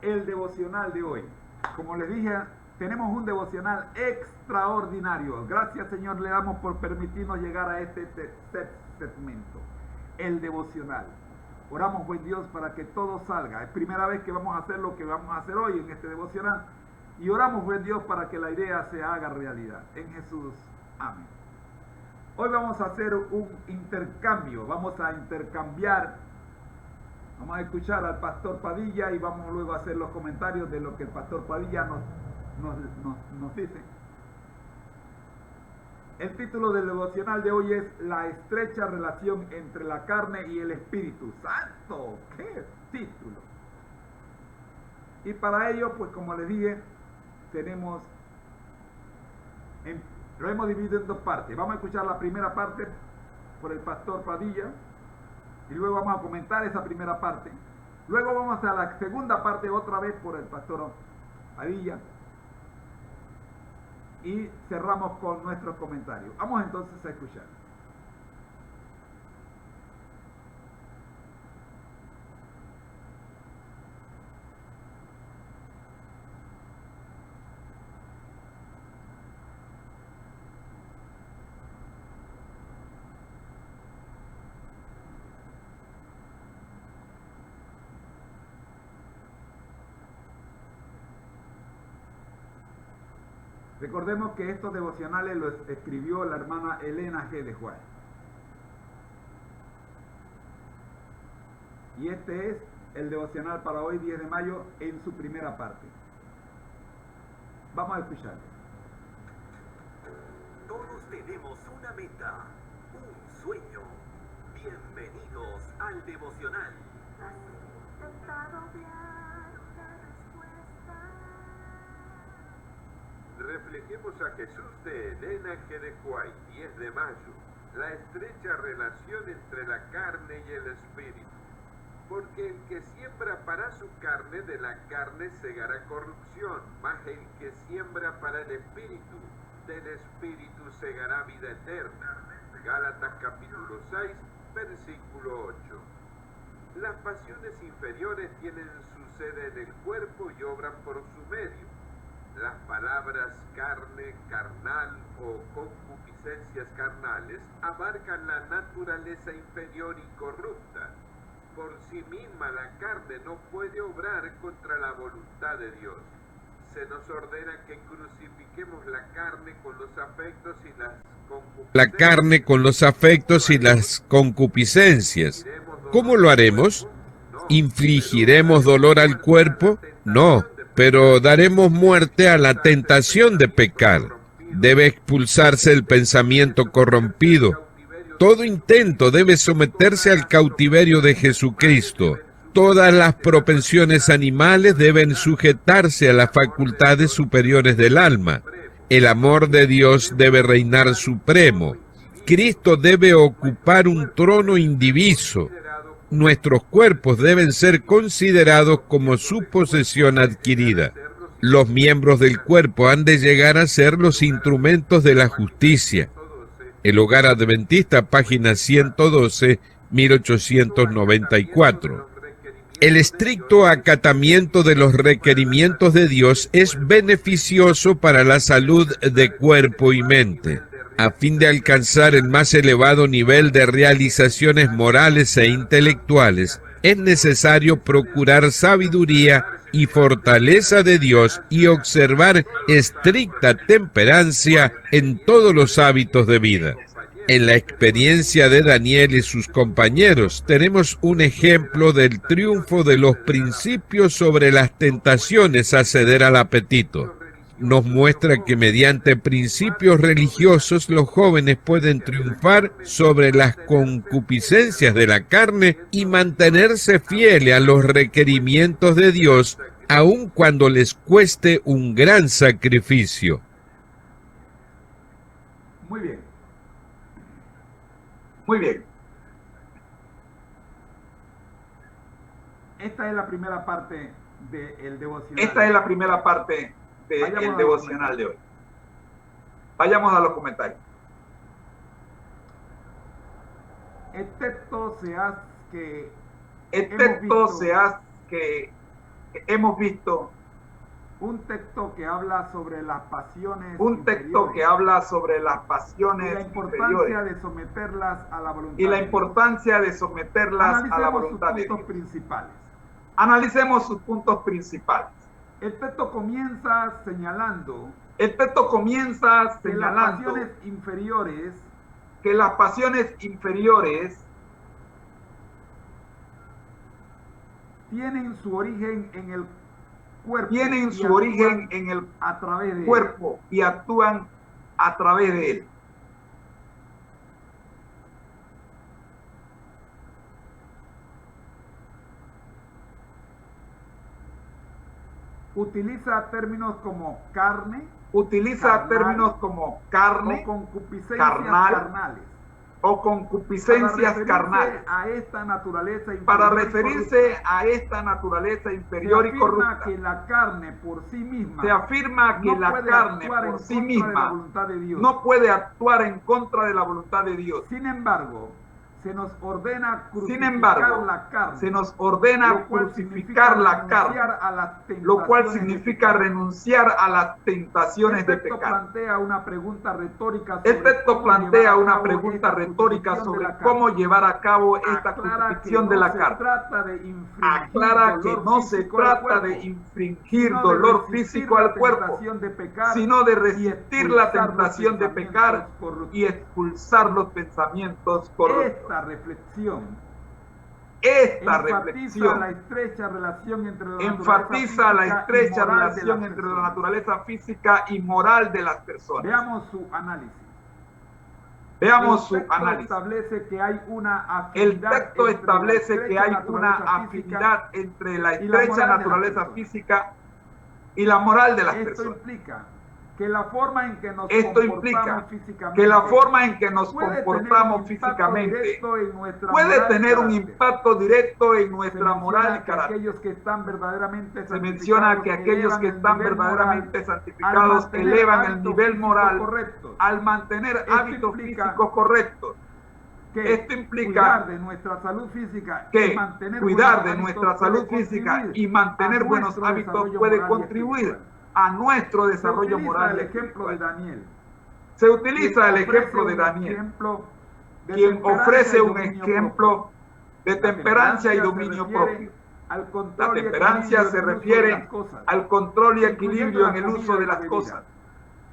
el devocional de hoy. Como les dije, tenemos un devocional extraordinario. Gracias, Señor, le damos por permitirnos llegar a este tercer segmento, el devocional. Oramos, buen Dios, para que todo salga. Es primera vez que vamos a hacer lo que vamos a hacer hoy en este devocional. Y oramos, buen Dios, para que la idea se haga realidad. En Jesús. Amén. Hoy vamos a hacer un intercambio. Vamos a intercambiar. Vamos a escuchar al pastor Padilla y vamos luego a hacer los comentarios de lo que el pastor Padilla nos dice. El título del devocional de hoy es La estrecha relación entre la carne y el Espíritu Santo. ¡Qué título! Y para ello, pues como les dije, lo hemos dividido en dos partes. Vamos a escuchar la primera parte por el pastor Padilla y luego vamos a comentar esa primera parte. Luego vamos a la segunda parte otra vez por el pastor Padilla y cerramos con nuestros comentarios. Vamos entonces a escuchar. Recordemos que estos devocionales los escribió la hermana Elena G. de White. Y este es el devocional para hoy, 10 de mayo, en su primera parte. Vamos a escuchar. Todos tenemos una meta, un sueño. Bienvenidos al devocional. ¿Has intentado obviar una respuesta? Reflejemos a Jesús de Elena G. de White, 10 de mayo, la estrecha relación entre la carne y el espíritu. Porque el que siembra para su carne, de la carne segará corrupción, mas el que siembra para el espíritu, del espíritu segará vida eterna. Gálatas capítulo 6, versículo 8. Las pasiones inferiores tienen su sede en el cuerpo y obran por su medio. Las palabras carne, carnal o concupiscencias carnales abarcan la naturaleza inferior y corrupta. Por sí misma la carne no puede obrar contra la voluntad de Dios. Se nos ordena que crucifiquemos la carne con los afectos y las concupiscencias. ¿Cómo lo haremos? ¿Infligiremos dolor al cuerpo? No, pero daremos muerte a la tentación de pecar. Debe expulsarse el pensamiento corrompido. Todo intento debe someterse al cautiverio de Jesucristo. Todas las propensiones animales deben sujetarse a las facultades superiores del alma. El amor de Dios debe reinar supremo. Cristo debe ocupar un trono indiviso. Nuestros cuerpos deben ser considerados como su posesión adquirida. Los miembros del cuerpo han de llegar a ser los instrumentos de la justicia. El Hogar Adventista, página 112, 1894. El estricto acatamiento de los requerimientos de Dios es beneficioso para la salud de cuerpo y mente. A fin de alcanzar el más elevado nivel de realizaciones morales e intelectuales, es necesario procurar sabiduría y fortaleza de Dios y observar estricta temperancia en todos los hábitos de vida. En la experiencia de Daniel y sus compañeros tenemos un ejemplo del triunfo de los principios sobre las tentaciones a ceder al apetito. Nos muestra que mediante principios religiosos los jóvenes pueden triunfar sobre las concupiscencias de la carne y mantenerse fieles a los requerimientos de Dios, aun cuando les cueste un gran sacrificio. Muy bien. Muy bien. Esta es la primera parte del devocional. Esta es la primera parte del devocional de hoy. Vayamos a los comentarios. Excepto se hace que hemos visto un texto que habla sobre las pasiones un texto que habla sobre las y pasiones la importancia inferiores de someterlas a la voluntad y la de Dios. importancia de someterlas a la Analicemos sus voluntad de puntos Dios. principales. Analicemos sus puntos principales. El texto comienza señalando El texto comienza que las señalando pasiones inferiores que las pasiones inferiores tienen su origen en el cuerpo, tienen y su actúan origen en el a través de él. cuerpo y actúan a través de él. Utiliza términos como carne Utiliza carnal, términos como carne o concupiscencias carnal, carnales o concupiscencias para carnales. referirse a esta naturaleza inferior Para y referirse a esta naturaleza inferior y se afirma corrupta, que la carne por sí misma se afirma que no la puede carne actuar por en sí contra de la misma voluntad de Dios. no puede actuar en contra de la voluntad de Dios. Sin embargo, se nos ordena Sin crucificar embargo, la carne, se nos ordena lo cual crucificar significa la carne, renunciar a las lo cual tentaciones de significa pecado. renunciar a las tentaciones El de texto pecado. plantea una pregunta retórica El sobre texto cómo plantea llevar a una cabo pregunta esta retórica crucifixión de sobre la carne. cómo llevar a cabo esta Aclara crucifixión que de no la se carne. trata de infringir Aclara que dolor no se físico al trata de cuerpo, infringir sino de dolor resistir físico la al cuerpo, tentación de pecar sino de y resistir la expulsar los tentación de pecar pensamientos corruptos. y expulsar los pensamientos corruptos. Esta reflexión Esta enfatiza reflexión la estrecha relación entre la enfatiza la naturaleza estrecha física y moral de relación las entre la personas. naturaleza física y moral de las personas. Veamos su análisis. Veamos su El texto análisis. establece que hay una El afinidad texto entre la establece que estrecha hay una naturaleza física afinidad entre la y la estrecha moral de las naturaleza personas. física y la moral de las Esto personas. implica que la forma en que nos Esto comportamos implica físicamente que la forma en que nos puede comportamos tener un impacto físicamente directo en nuestra puede moral y tener un carácter. impacto directo en Se nuestra moral y menciona que carácter. aquellos que están verdaderamente Se menciona que aquellos que están verdaderamente santificados elevan el nivel moral al mantener Esto hábitos implica físicos correctos. Esto implica cuidar de nuestra salud física que y mantener cuidar buenos de hábitos nuestra puede salud física contribuir y mantener a buenos nuestro hábitos desarrollo puede moral y contribuir espiritual. a nuestro Se desarrollo utiliza moral y el ejemplo de espiritual. Daniel. Se utiliza el quien ejemplo de ofrece un Daniel, ejemplo de quien temperancia ofrece y un dominio ejemplo propio. de La temperancia y se dominio refiere propio. al La control y temperancia equilibrio se en el uso de refiere las cosas, al control y incluyendo equilibrio la en el comida uso y de la las bebida. cosas,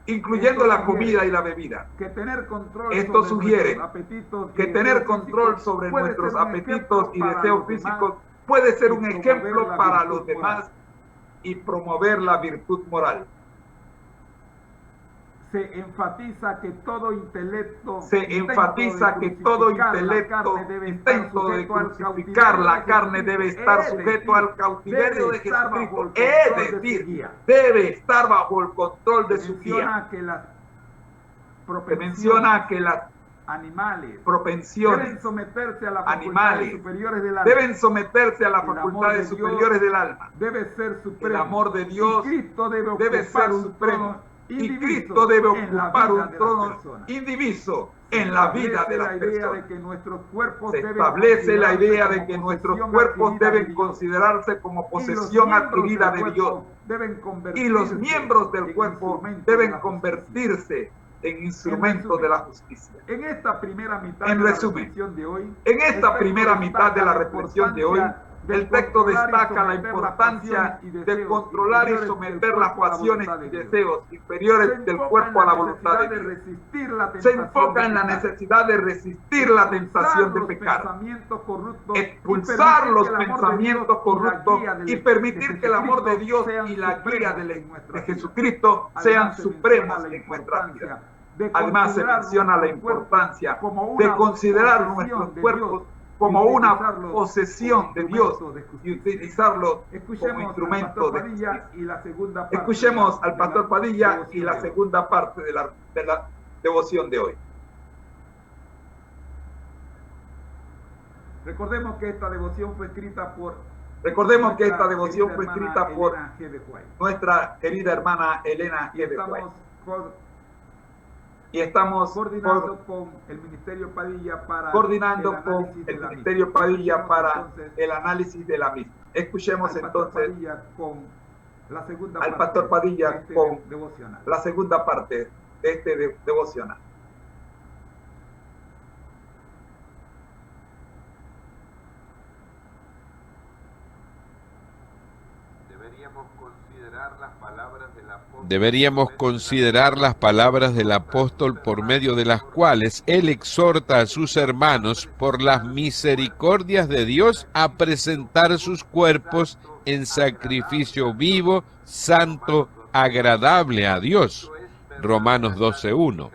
incluyendo Esto la sugiere comida y la bebida. que tener control Esto sobre sugiere nuestros apetitos y Que deseos tener control físicos sobre puede nuestros ser un apetitos ejemplo y para deseos los demás físicos puede ser y un promover ejemplo la para virtud los demás moral. y promover la virtud moral. Se enfatiza que todo intelecto, Se enfatiza que todo intelecto, intento de crucificar la carne debe estar sujeto al cautiverio de Jesucristo. Es decir, debe estar bajo el control de su guía. Se menciona que las animales propensiones deben someterse a las animales facultades superiores del alma. deben someterse a las El amor facultades de Dios superiores del alma. Debe ser supremo. El amor de Dios y Cristo debe debe ocupar ser un supremo. trono Y indiviso Cristo debe en la ocupar vida un de las trono personas. indiviso en la vida de las la idea de personas. que nuestros cuerpos Se deben establece la idea de considerarse que como nuestros posesión cuerpos adquirida de deben Dios. considerarse como Y los posesión miembros adquirida del de Dios. cuerpo deben Y convertirse los miembros del en cuerpo instrumentos de deben la justicia. convertirse en instrumentos de la justicia. En esta primera mitad En de la resumen, reflexión de hoy, En el esta texto primera mitad de la destaca reflexión de hoy, el texto destaca la importancia de controlar y someter las pasiones y deseos inferiores del cuerpo a la voluntad de Dios. Se enfoca en la necesidad de resistir la tentación de pecar, expulsar los pensamientos corruptos y permitir que el amor de Dios y la guía de Jesucristo sean supremos en nuestra vida. Además, se menciona la importancia de considerar nuestros cuerpos como una posesión de Dios y utilizarlo como instrumento de justicia. Escuchemos al pastor Padilla y la segunda parte de la devoción de hoy. Recordemos que esta devoción fue escrita por nuestra nuestra querida hermana Elena G. de White. Estamos Y estamos coordinando con el Ministerio Padilla para el análisis de la misma. Escuchemos entonces con la segunda al Pastor Padilla con devocional. La segunda parte de este devocional. Deberíamos considerar las palabras del apóstol por medio de las cuales él exhorta a sus hermanos por las misericordias de Dios a presentar sus cuerpos en sacrificio vivo, santo, agradable a Dios. Romanos 12:1.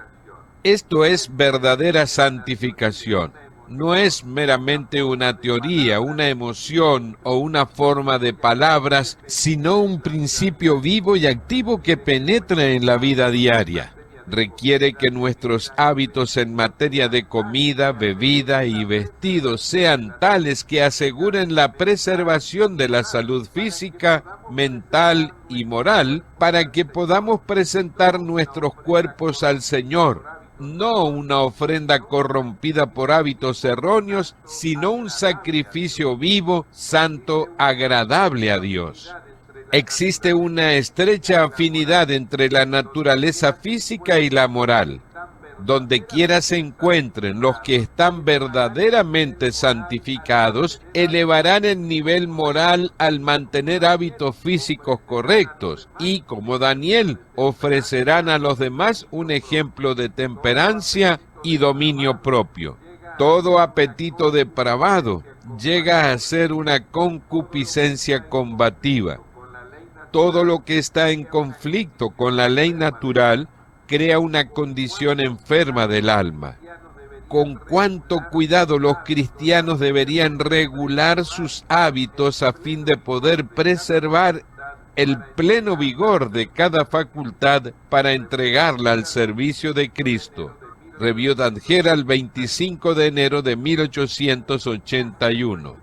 Esto es verdadera santificación. No es meramente una teoría, una emoción o una forma de palabras, sino un principio vivo y activo que penetra en la vida diaria. Requiere que nuestros hábitos en materia de comida, bebida y vestidos sean tales que aseguren la preservación de la salud física, mental y moral para que podamos presentar nuestros cuerpos al Señor. No una ofrenda corrompida por hábitos erróneos, sino un sacrificio vivo, santo, agradable a Dios. Existe una estrecha afinidad entre la naturaleza física y la moral. Donde quiera se encuentren los que están verdaderamente santificados, elevarán el nivel moral al mantener hábitos físicos correctos y, como Daniel, ofrecerán a los demás un ejemplo de temperancia y dominio propio. Todo apetito depravado llega a ser una concupiscencia combativa. Todo lo que está en conflicto con la ley natural crea una condición enferma del alma. Con cuánto cuidado los cristianos deberían regular sus hábitos a fin de poder preservar el pleno vigor de cada facultad para entregarla al servicio de Cristo. Review and Herald, 25 de enero de 1881.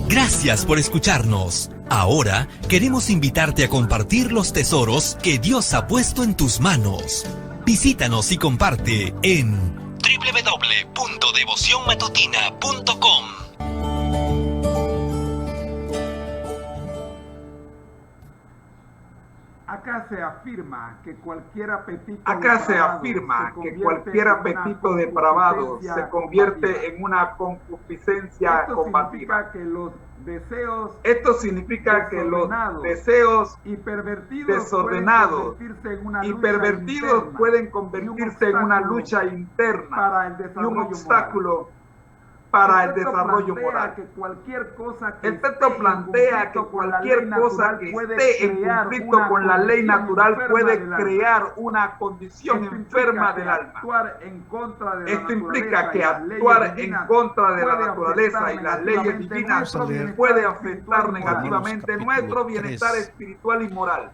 Gracias por escucharnos. Ahora queremos invitarte a compartir los tesoros que Dios ha puesto en tus manos. Visítanos y comparte en www.devocionmatutina.com. Acá se afirma que cualquier apetito depravado se convierte en una concupiscencia combativa. Esto significa que los deseos desordenados y pervertidos pueden convertirse en una lucha interna y un obstáculo para el desarrollo moral. El texto plantea que cualquier cosa que esté en conflicto con la ley natural puede crear una condición enferma del alma. Esto implica que actuar en contra de la naturaleza y las leyes divinas puede afectar negativamente nuestro bienestar espiritual y moral.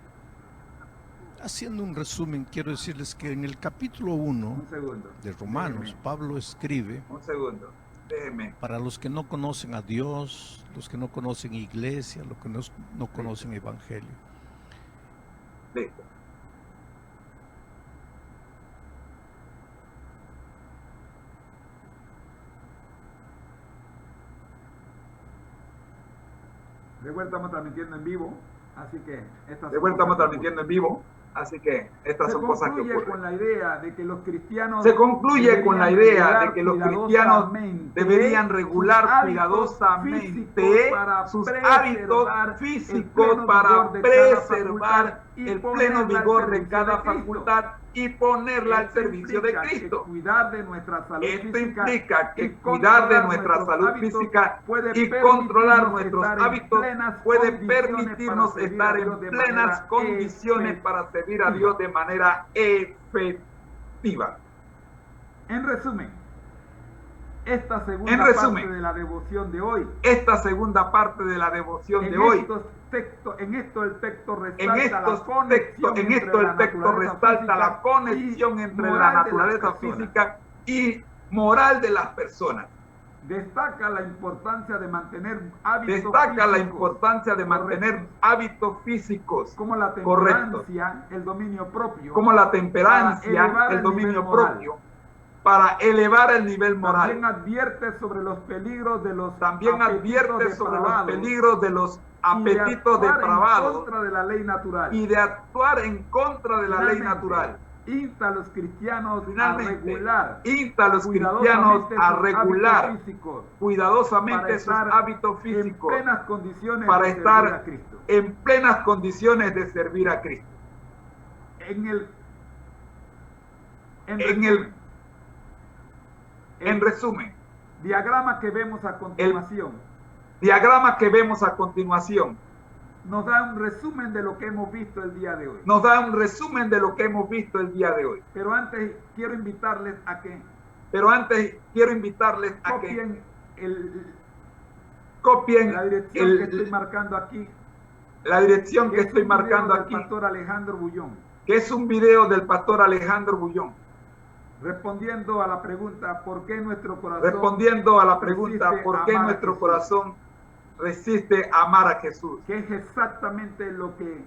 Haciendo un resumen, quiero decirles que en el capítulo 1 de Romanos, Pablo escribe para los que no conocen a Dios, los que no conocen iglesia, los que no conocen evangelio. Listo. De vuelta estamos transmitiendo en vivo, así que estas son cosas que ocurren. Se concluye con la idea de que los cristianos deberían regular cuidadosamente sus hábitos físicos para preservar el pleno vigor de cada facultad y ponerla al servicio de Cristo. Esto implica que cuidar de nuestra salud física y controlar nuestros hábitos puede permitirnos estar en plenas condiciones para servir a Dios de manera efectiva. En resumen, esta segunda parte de la devoción de hoy. En esto el texto resalta la conexión entre la naturaleza física y moral de las personas. Destaca la importancia de mantener hábitos físicos como la correctos, temperancia, el dominio propio, como la temperancia, el dominio propio, para elevar el nivel moral. También advierte sobre los peligros de los apetitos depravados contra de la ley natural. y de actuar en contra de la ley natural. Insta a los cristianos a regular cuidadosamente sus hábitos físicos para estar en plenas condiciones de servir a Cristo. En resumen, diagrama que vemos a continuación nos da un resumen de lo que hemos visto el día de hoy. Pero antes quiero invitarles a que copien la dirección que estoy marcando aquí. La dirección que estoy marcando aquí, pastor Alejandro Bullón, que es un video del pastor Alejandro Bullón, respondiendo a la pregunta ¿por qué nuestro corazón resiste amar a Jesús? Que es exactamente lo que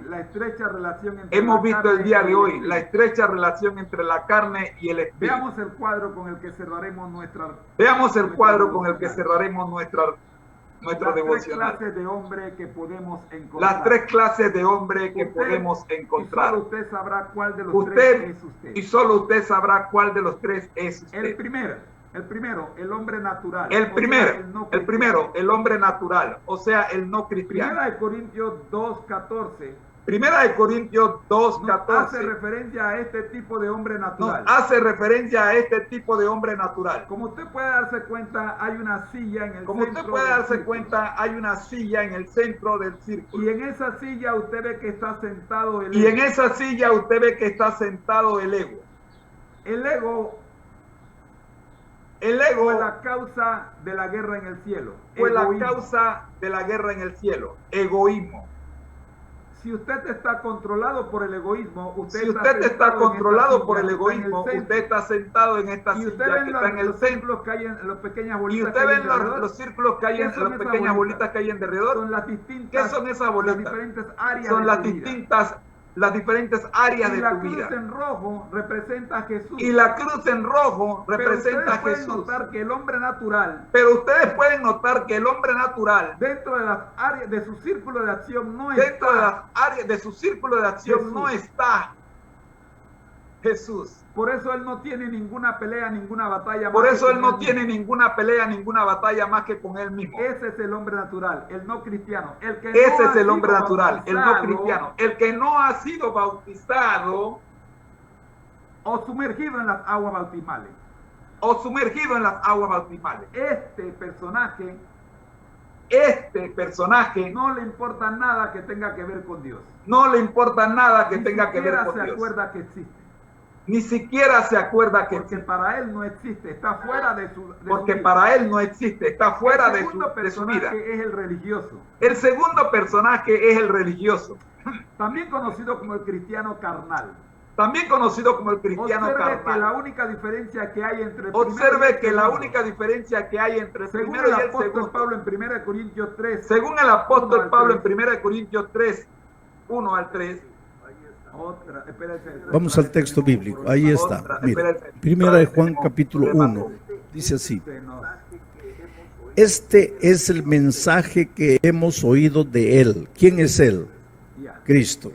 la estrecha relación entre la carne y el espíritu. Veamos el cuadro con el que cerraremos nuestra devocional. Las 3 clases de hombre que podemos encontrar. Las 3 clases de hombre que podemos encontrar. Y solo usted sabrá cuál de los 3 es usted. Y solo usted sabrá cuál de los 3 es usted. El primero, el hombre natural. El primero, el hombre natural, o sea, el no cristiano. Primera de Corintios 2:14. Primera de Corintios 2:14. Hace referencia a este tipo de hombre natural. Como usted puede darse cuenta, hay una silla en el centro del círculo. Y en esa silla usted ve que está sentado el ego. El ego fue la causa de la guerra en el cielo. Egoísmo. Si usted está controlado por el egoísmo, usted está sentado en esta y silla usted ve que está en el centro. que hay en las pequeñas Y bolitas usted ve los círculos que hay en las pequeñas bolitas que hay alrededor. Son las distintas, ¿Qué son esas bolitas? Las diferentes áreas son de las tu vida. distintas las diferentes áreas de tu vida. La cruz en rojo representa a Jesús. Y la cruz en rojo representa a Jesús. Pero ustedes pueden notar que el hombre natural, dentro de las áreas de su círculo de acción no está Jesús. Por eso él no tiene ninguna pelea, ninguna batalla. Ninguna batalla más que con él mismo. Ese es el hombre natural, el no cristiano. El que no ha sido bautizado o sumergido en las aguas bautismales. Este personaje no le importa nada que tenga que ver con Dios. Ni siquiera se acuerda que Porque para él no existe, está fuera de su vida. Es el religioso. El segundo personaje es el religioso. También conocido como el cristiano carnal. Observe que la única diferencia que hay entre el primero y el segundo. Pablo en 1 Corintios 3. Según el apóstol Pablo en 1 Corintios 3, 1 al 3. Vamos al texto bíblico, ahí está. Mira, primera de Juan capítulo 1, dice así: este es el mensaje que hemos oído de él. ¿Quién es él? Cristo.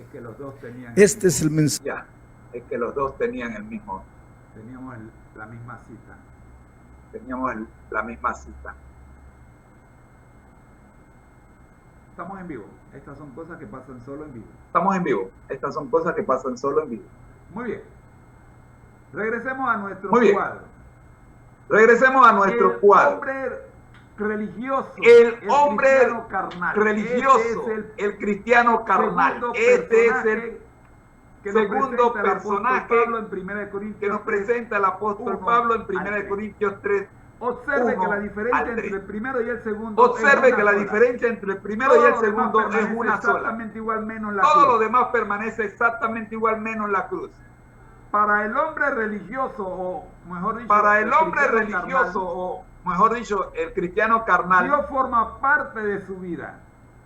Este es el mensaje. Es que los dos tenían teníamos la misma cita. Estamos en vivo. Estas son cosas que pasan solo en vivo. Muy bien. Regresemos a nuestro cuadro. El hombre religioso. El cristiano carnal. Este es el segundo personaje que nos presenta el apóstol Pablo en 1 Corintios 3. Observe que la diferencia entre el primero y el segundo es una sola. Todo lo demás permanece exactamente igual menos la cruz. Para el hombre religioso, o mejor dicho, para el hombre religioso, o mejor dicho, el cristiano carnal, Dios forma parte de su vida.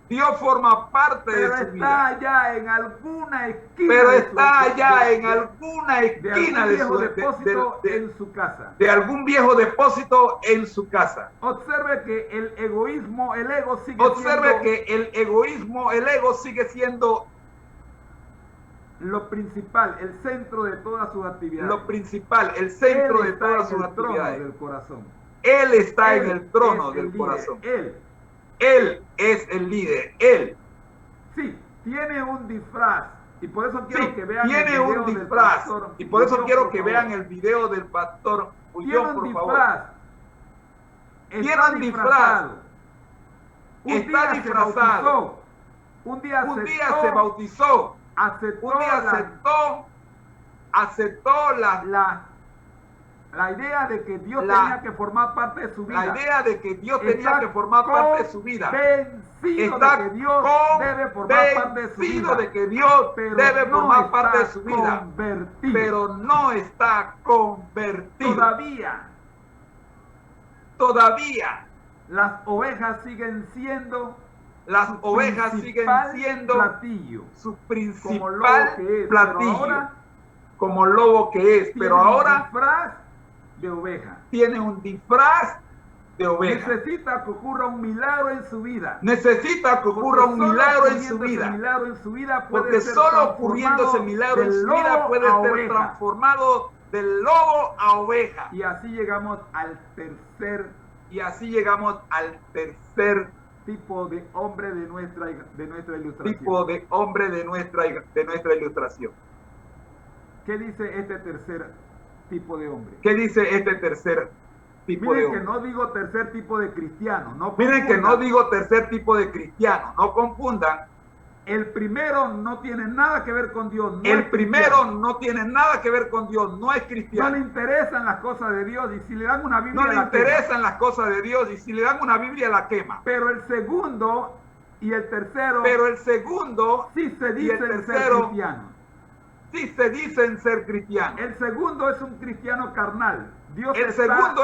Dios forma parte de su vida. Allá en alguna esquina. Pero está allá en alguna esquina de algún viejo depósito en su casa. De algún viejo depósito en su casa. Observe que el egoísmo, el ego sigue Observe que el egoísmo, el ego sigue siendo lo principal, el centro de todas sus actividades. Lo principal, el centro de todas sus actividades. Del corazón. Él está en el trono del corazón. Él es el líder. Él. Sí, tiene un disfraz. Y por eso quiero que vean tiene el video un disfraz. Y por eso quiero que vean el video del pastor Ullón, por favor. Tiene un disfraz. Está disfrazado. Un día se bautizó. Aceptó la idea de que Dios tenía que formar parte de su vida. La idea de que Dios tenía que formar parte de su vida. Está de que Dios debe formar parte de su vida. De que Dios debe formar parte de su vida. Pero no está convertido. Todavía. Las ovejas siguen siendo platillo, su principal platillo, como lobo que es, pero ahora de oveja. Tiene un disfraz de oveja. Necesita que ocurra un milagro en su vida. Necesita que ocurra un milagro en su vida. Porque solo ocurriéndose milagro en su vida puede ser transformado del lobo a oveja. Y así llegamos al tercer tipo de hombre de nuestra ilustración. Tipo de hombre de nuestra ilustración. ¿Qué dice este tercer tipo de hombre? ¿Qué dice este tercer tipo de hombre? Miren que no digo tercer tipo de cristiano. Miren que no digo tercer tipo de cristiano. No confundan. El primero no tiene nada que ver con Dios. El primero no tiene nada que ver con Dios. No es cristiano. No le interesan las cosas de Dios. Y si le dan una Biblia, no le interesan las cosas de Dios. Y si le dan una Biblia, la quema. Pero el segundo y el tercero. Sí se dicen ser cristianos. Sí se dicen ser cristianos. El segundo es un cristiano carnal. Dios está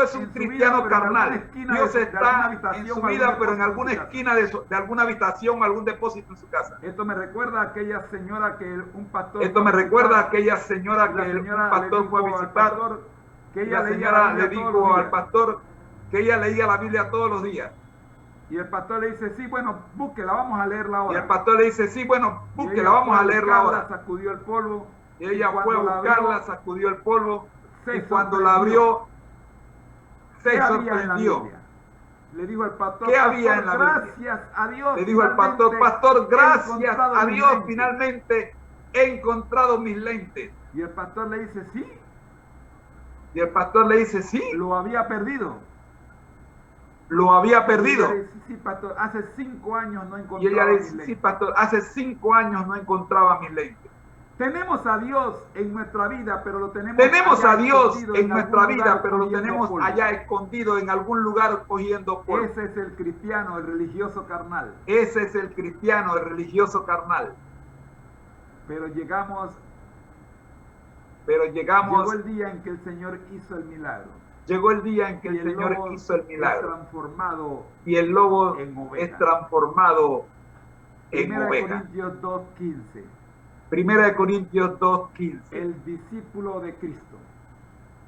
en su vida, pero en alguna esquina de alguna habitación, algún depósito en su casa. Esto me recuerda a aquella señora que un pastor un pastor fue a visitar. Que ella le dijo al pastor que ella leía la Biblia todos los días. Y el pastor le dice, sí, bueno, búsquela, vamos a leerla ahora. Y el pastor le dice, sí, bueno, búsquela, vamos a leerla ahora. Sacudió el polvo. Y ella fue a buscarla, sacudió el polvo. Y cuando la abrió, se sorprendió. Le dijo al pastor, ¿qué había en la Biblia? Gracias a Dios. Le dijo al pastor, gracias a Dios, finalmente he encontrado mis lentes. Y el pastor le dice, sí. Y el pastor le dice, sí. Lo había perdido. Lo había perdido. Y ella dice, sí, pastor, hace 5 años no encontraba mis lentes. Y ella le dice, sí, pastor, hace 5 años no encontraba mis lentes. Tenemos a Dios en nuestra vida, pero lo tenemos a Dios en nuestra vida, pero lo tenemos allá escondido en algún lugar cogiendo polvo. Ese es el cristiano, el religioso carnal. Ese es el cristiano, el religioso carnal. Pero llegó el día en que el Señor hizo el milagro. Llegó el día en que el Señor hizo el milagro. Y el lobo es transformado en oveja. Corintios 2:15. Primera de Corintios 2:15. El discípulo de Cristo.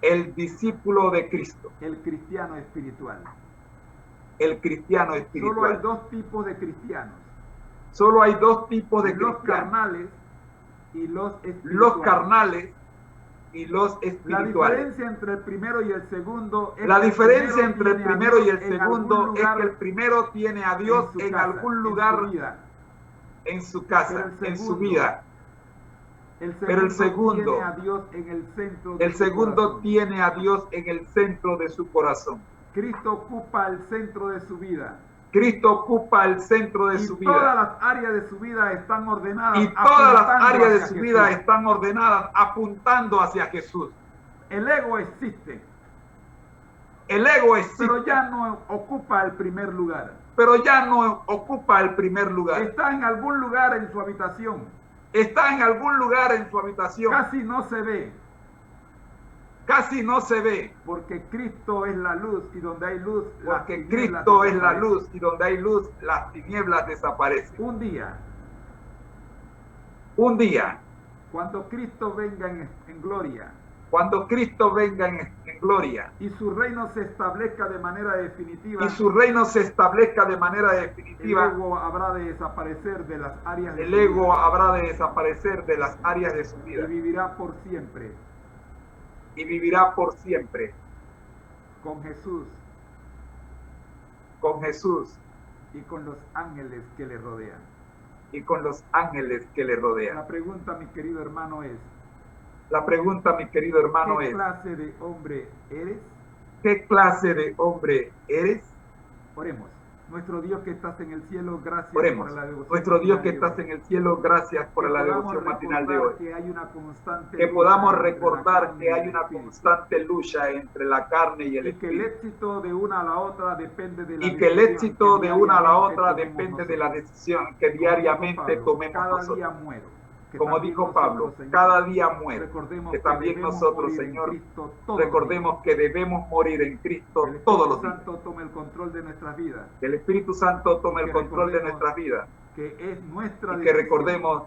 El discípulo de Cristo. El cristiano espiritual. El cristiano espiritual. Solo hay 2 tipos de cristianos. Solo hay 2 tipos de cristianos. Los carnales y los espirituales. Los carnales y los espirituales. La diferencia entre el primero y el segundo es la diferencia entre el primero y el segundo es que el primero tiene a Dios en algún lugar en su casa, en su vida. Pero el segundo tiene a Dios en el centro tiene a Dios en el centro de su corazón. Cristo ocupa el centro de su vida. Cristo ocupa el centro de su vida. Y todas las áreas de su vida están ordenadas. Y todas las áreas de su vida están ordenadas apuntando hacia Jesús. El ego existe. El ego existe. Pero ya no ocupa el primer lugar. Está en algún lugar en su habitación. Está en algún lugar en su habitación. Casi no se ve. Casi no se ve. Porque Cristo es la luz y donde hay luz, porque Cristo es la luz y donde hay luz, las tinieblas desaparecen. Un día, cuando Cristo venga en gloria, cuando Cristo venga en gloria, y su reino se establezca de manera definitiva, el ego habrá de desaparecer de las áreas de su vida. Y vivirá por siempre. Con Jesús. Y con los ángeles que le rodean. La pregunta, mi querido hermano, es: ¿qué clase de hombre eres? ¿Qué clase de hombre eres? Oremos. Nuestro Dios que estás en el cielo, gracias por la devoción. Nuestro Dios que estás en el cielo, gracias por la devoción matinal de hoy. Que podamos recordar que hay una constante lucha entre la carne y el espíritu. Y que el éxito de una a la otra depende de la decisión que diariamente tomemos nosotros. Cada día muero. Como dijo Pablo, cada día muere. Que también nosotros, Señor, recordemos que debemos morir en Cristo todos los días. Que el Espíritu Santo tome el control de nuestras vidas. Que el Espíritu Santo tome el control de nuestras vidas. Que es nuestra decisión. Y que recordemos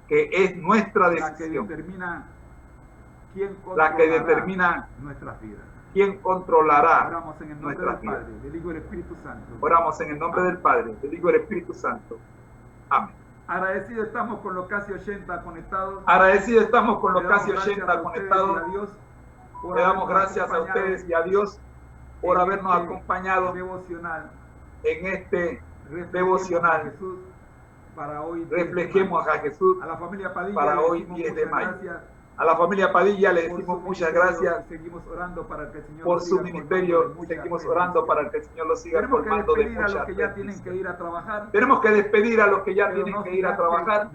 que es nuestra decisión. La que determina nuestras vidas. ¿Quién controlará? Oramos en el nombre del Padre, del Hijo y del Espíritu Santo. Oramos en el nombre del Padre, del Hijo y del Espíritu Santo. Amén. Agradecidos estamos con los casi 80 conectados. Le damos gracias a ustedes y a Dios por habernos acompañado en este devocional. Reflejemos a Jesús a la familia Padilla, para hoy 10 de mayo. A la familia Padilla le decimos muchas gracias por su ministerio. Seguimos orando para que el Señor lo siga colmando de muchas bendiciones. Tenemos que despedir a los que ya tienen que ir a trabajar,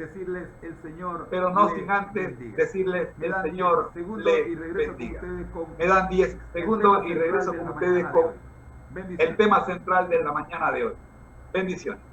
pero no sin antes decirles el Señor le bendiga. Me dan 10 segundos y regreso con ustedes con el tema central de la mañana de hoy. Bendiciones.